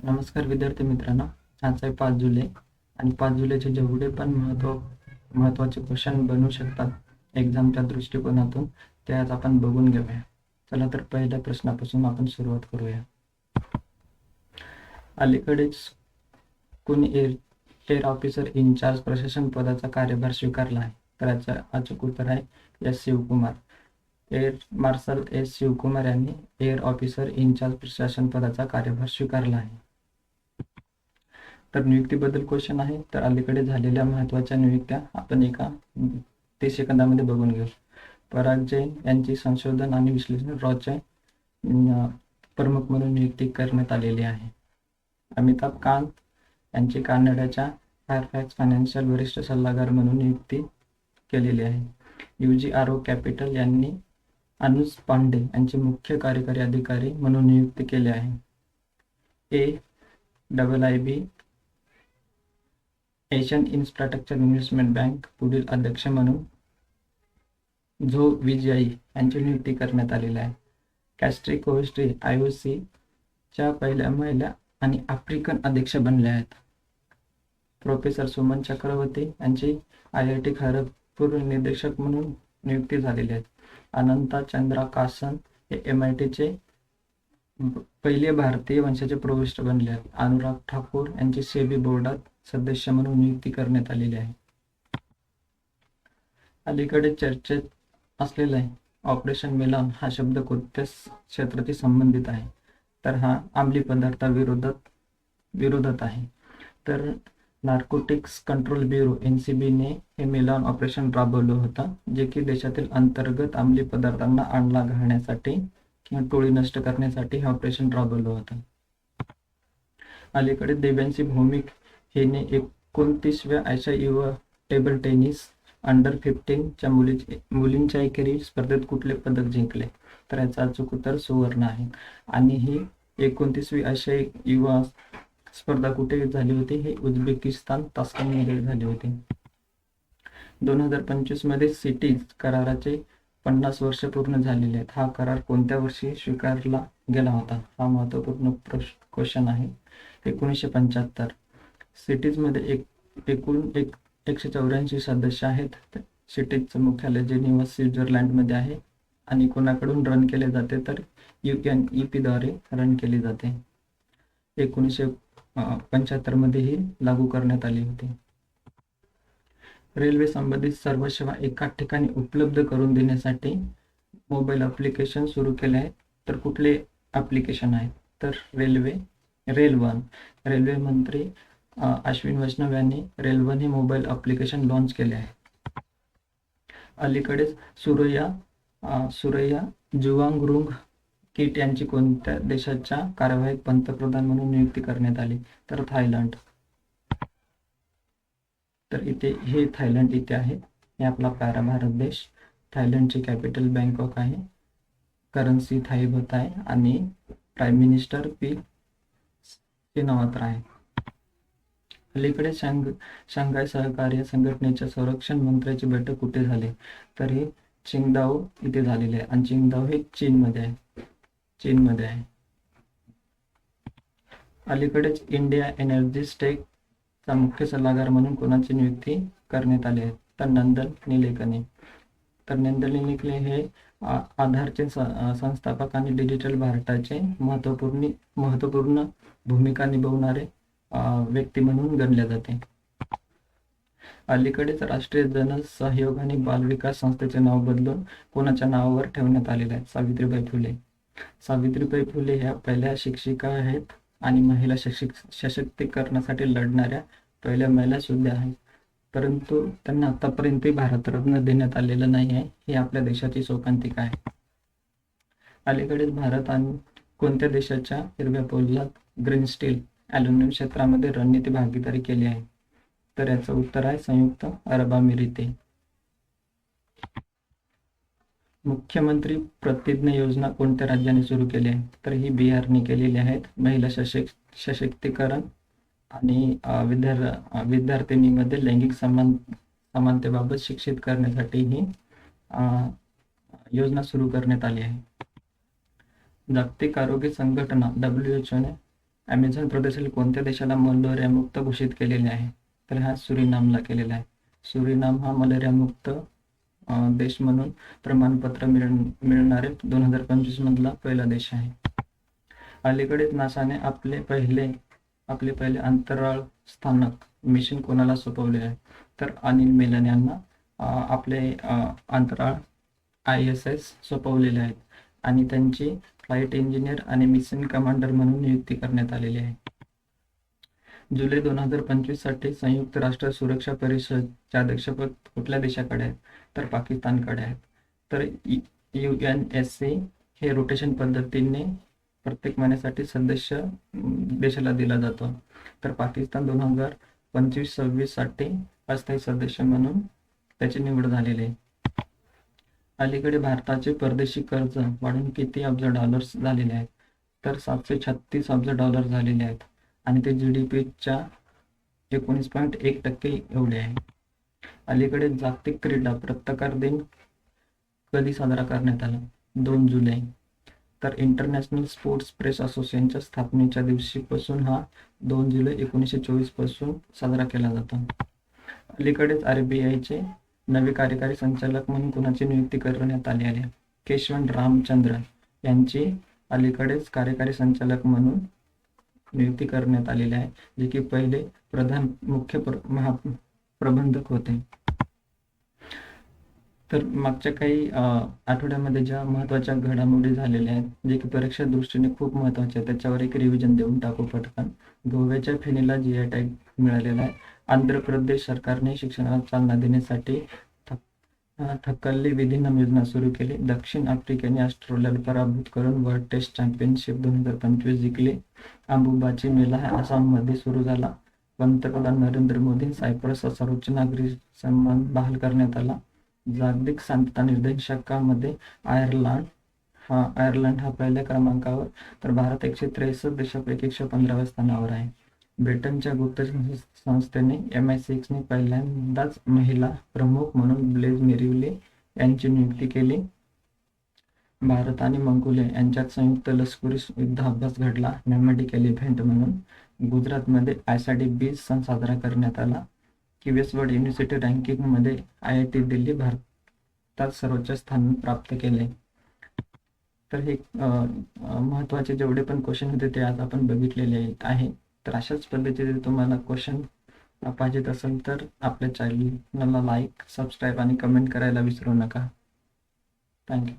नमस्कार विद्यार्थी मित्रांनो. आजचा आहे 5 जुलै आणि 5 जुलैचे जेवढे पण महत्त्वाचे क्वेश्चन बनू शकतात एक्झामच्या दृष्टिकोनातून ते आज आपण बघून घेऊया. चला तर पहिल्या प्रश्नापासून आपण सुरुवात करूया. अलीकडेच कोणी एअर ऑफिसर इन्चार्ज प्रशासन पदाचा कार्यभार स्वीकारला आहे? तर याचं अचूक उत्तर आहे S Shivakumar. Air marshal S Shivakumar यांनी एअर ऑफिसर इन्चार्ज प्रशासन पदाचा कार्यभार स्वीकारला आहे. तर नियुक्तीबद्दल क्वेश्चन आहे. तर अलीकडे झालेल्या महत्त्वाच्या नियुक्त्या आपण एका 30 सेकंदामध्ये बघून घेऊ. पराग जैन यांची संशोधन आणि विश्लेषण रॉचे प्रमुख म्हणून नियुक्ती करण्यात आलेली आहे. अमिताभ कांत यांची कानड्याच्या फायरफॅक्स फायनान्शियल वरिष्ठ सल्लागार म्हणून नियुक्ती केलेली आहे. UGRO कॅपिटल यांनी अनुज पांडे यांचे मुख्य कार्यकारी अधिकारी म्हणून नियुक्ती केली आहे. AIIB Asian infrastructure investment bank पुढील अध्यक्ष म्हणून झो विजयी यांची नियुक्ती करण्यात आलेली आहे. कॅस्ट्री कोहेस्ट्री IOC च्या पहिल्या महिला आणि आफ्रिकन अध्यक्ष बनल्या आहेत. प्रोफेसर सुमन चक्रवर्ती यांची IIT खरगपूर निर्देशक म्हणून नियुक्ती झालेली आहे. अनंता चंद्रा कासन हे MITचे पहिले भारतीय वंशाचे प्रोफेसर बनले आहेत. अनुराग ठाकूर यांची सेबी बोर्डात सदस्य म्हणून नियुक्ती करण्यात आलेली आहे. अलीकडे चर्चेत असलेला ऑपरेशन मिलन हा शब्द कोणत्या क्षेत्राशी संबंधित आहे? तर हा अंमली पदार्थाविरोधात आहे. तर नार्कोटिक्स कंट्रोल ब्युरो NCB ने हे मिलन ऑपरेशन राबवलं होतं, जे की देशातील अंतर्गत अंमली पदार्थांना आणला घालण्यासाठी किंवा टोळी नष्ट करण्यासाठी हे ऑपरेशन राबवलं होतं. अलीकडे देवांशी भौमिक हिने 29व्या आशिया युवा टेबल टेनिस अंडर-15 च्या मुलींच्या एकेरी स्पर्धेत कुठले पदक जिंकले? तर याचा अचूक उत्तर सुवर्ण आहे. आणि ही 29वी आशियाई युवा स्पर्धा कुठे झाली होती? हे उझबेकिस्तान तास्कंदमध्ये झाली होती. 2025 मध्ये सिटीज कराराचे 50 वर्ष पूर्ण झालेले आहेत. हा करार कोणत्या वर्षी स्वीकारला गेला होता? हा महत्त्वपूर्ण क्वेश्चन आहे. 1975. सिटीजमध्ये एकूण 184 सदस्य आहेत. सिटीजचं मुख्यालय जेनेवा स्वित्झर्लंडमध्ये आहे आणि कोणाकडून रन केले जाते? तर UNEP द्वारे रन केले जाते. 1975 मध्ये ही लागू करण्यात आली होती. रेल्वे संबंधित सर्व सेवा एकाच ठिकाणी उपलब्ध करून देण्यासाठी मोबाईल ॲप्लिकेशन सुरू केले आहे. तर कुठले ॲप्लिकेशन आहे? तर रेल1. रेल्वे मंत्री अश्विन वैष्णव यांनी रेल1 हे मोबाईल ॲप्लिकेशन लॉन्च केले आहे. अलीकडेच सुरैया जुवांगरुंग किट यांची कोणत्या देशाच्या कार्यवाहक पंतप्रधान म्हणून नियुक्ती करण्यात आली? तर थायलंड. तर हे थायलंड इथे आहे. हे आपला प्यारा भारत देश. थायलंडची कॅपिटल बँकॉक आहे. करन्सी थाई बात आहे आणि प्राईम मिनिस्टर पी शिनावात्रा आहे. अलीकडे शांघाय सहकार्य संघटनेच्या संरक्षण मंत्र्याची बैठक कुठे झाली? तर हे चिंगदाओ इथे झालेली आहे आणि चिंगदाओ हे चीनमध्ये आहे. अलीकडेच इंडिया एनर्जी चा मुख्य सल्लागार म्हणून कोणाची नियुक्ती करण्यात आली आहे? तर नंदन निलेकणी. तर नंदन निलेकणी हे आधारचे संस्थापक आणि डिजिटल भारताचे महत्त्वपूर्ण भूमिका निभावणारे व्यक्ती म्हणून गणले जाते. अलीकडेच राष्ट्रीय जन सहयोग आणि बाल विकास संस्थेचे नाव बदलून कोणाच्या नावावर ठेवण्यात आलेले आहे? सावित्रीबाई फुले. सावित्रीबाई फुले ह्या पहिल्या शिक्षिका आहेत आणि महिला सशक्तीकरणासाठी लढणाऱ्या पहिल्या महिला सुद्धा आहेत. परंतु त्यांना आतापर्यंत भारतरत्न देण्यात आलेलं नाही आहे. ही आपल्या देशाची शोकांतिका आहे. अलीकडेच भारत आणि कोणत्या देशाच्या हिरव्या पोलाद ग्रीन स्टील ॲल्युमिनियम क्षेत्रामध्ये रणनीती भागीदारी केली आहे? तर याचं उत्तर आहे संयुक्त अरब अमिराती. मुख्यमंत्री प्रतिज्ञा योजना कोणत्या राज्याने सुरू केली आहे? तर ही बिहारने केलेली आहेत. महिला सशक्तीकरण आणि विद्यार्थिनीमध्ये लैंगिक समानतेबाबत शिक्षित करण्यासाठी ही योजना सुरू करण्यात आली आहे. जागतिक आरोग्य संघटना WHO ने ॲमेझॉन प्रदेशातील कोणत्या देशाला मलेरियामुक्त घोषित केलेले आहे? तर हा सुरिनामला केलेला आहे. सुरिनाम हा मलेरियामुक्त देश म्हणून प्रमाणपत्र मिळणारे 2025 मधला पहिला देश आहे. अलीकडेच नासाने आपले पहिले अंतराळ स्थानक मिशन कोणाला सोपवले आहे? तर अनिल मेनन यांना आपले अंतराळ ISS सोपवलेले आहेत आणि त्यांची फ्लाईट इंजिनियर आणि मिशन कमांडर म्हणून नियुक्ती करण्यात आलेली आहे. जुलै 2025 साठी संयुक्त राष्ट्र सुरक्षा परिषदचे अध्यक्षपद कुठल्या देशाकडे आहे? तर पाकिस्तानकडे आहे. तर UNSC हे रोटेशन पद्धतीने प्रत्येक महिन्यासाठी सदस्य देशाला दिला जातो. तर पाकिस्तान 2025-26 साठी अस्थायी सदस्य म्हणून त्याची निवड झालेली आहे. अलीकडे भारताचे परदेशी कर्ज वाढून किती अब्ज डॉलर्स झालेले आहेत? तर 736 अब्ज डॉलर झालेले आहेत आणि ते GDPच्या 19.1% एवढे आहे. अलीकडे जागतिक क्रीडा पत्रकार दिन कधी साजरा करण्यात आला? 2 जुलै. तर इंटरनॅशनल स्पोर्ट्स प्रेस असोसिएशनच्या स्थापनेच्या दिवशीपासून हा 2 जुलै 1924 पासून साजरा केला जातो. अलीकडेच RBIचे नवे कार्यकारी संचालक म्हणून कोणाची नियुक्ती करण्यात आली आहे? केशवंत रामचंद्रन यांची अलीकडेच कार्यकारी संचालक म्हणून नियुक्ती करण्यात आलेली आहे, जे की पहिले मुख्य महाप्रबंधक होते. तर मागच्या काही आठवड्यामध्ये ज्या महत्त्वाच्या घडामोडी झालेल्या आहेत, जे की परीक्षा दृष्टीने खूप महत्त्वाचे आहेत, त्याच्यावर एक रिव्हिजन देऊन टाकू पटकन. गोव्याच्या फेनीला GI टॅग मिळालेला आहे. आंध्र प्रदेश सरकारने शिक्षणाला चालना देण्यासाठी थक्कल्ली विधीनम योजना सुरू केली. दक्षिण आफ्रिकेने ऑस्ट्रेलियाला पराभूत करून वर्ल्ड टेस्ट चॅम्पियनशिप 2025 जिंकली. अंबुबाची मेळा आसाममध्ये सुरू झाला. पंतप्रधान नरेंद्र मोदी सायप्रसचा सर्वोच्च नागरी सन्मान बहाल करण्यात आला. जागतिक शांतता निर्देशांकामध्ये आयर्लंड हा पहिल्या क्रमांकावर, तर भारत 163 देशापैकी 115व्या स्थानावर आहे. ब्रिटनच्या गुप्तचर संस्थेने MI6 ने पहिल्यांदाच महिला प्रमुख म्हणून ब्लेझ मेरिवले यांची नियुक्ती केली. भारत आणि मंगोलिया यांच्यात संयुक्त लष्करी युद्धाभ्यास घडला नॉर्मँडिक इव्हेंट म्हणून. गुजरातमध्ये ISAD बीज सण साजरा करण्यात आला. QS वर्ल्ड युनिव्हर्सिटी रँकिंगमध्ये IIT दिल्ली भारतात सर्वोच्च स्थान प्राप्त केले. तर हे महत्त्वाचे जेवढे पण क्वेश्चन होते ते आज आपण बघितलेले आहे. तर अशाच पद्धतीने तुम्हाला क्वेश्चन पाहिजेत असेल तर आपल्या चॅनलला लाईक, सबस्क्राईब आणि कमेंट करायला विसरू नका. थँक्यू.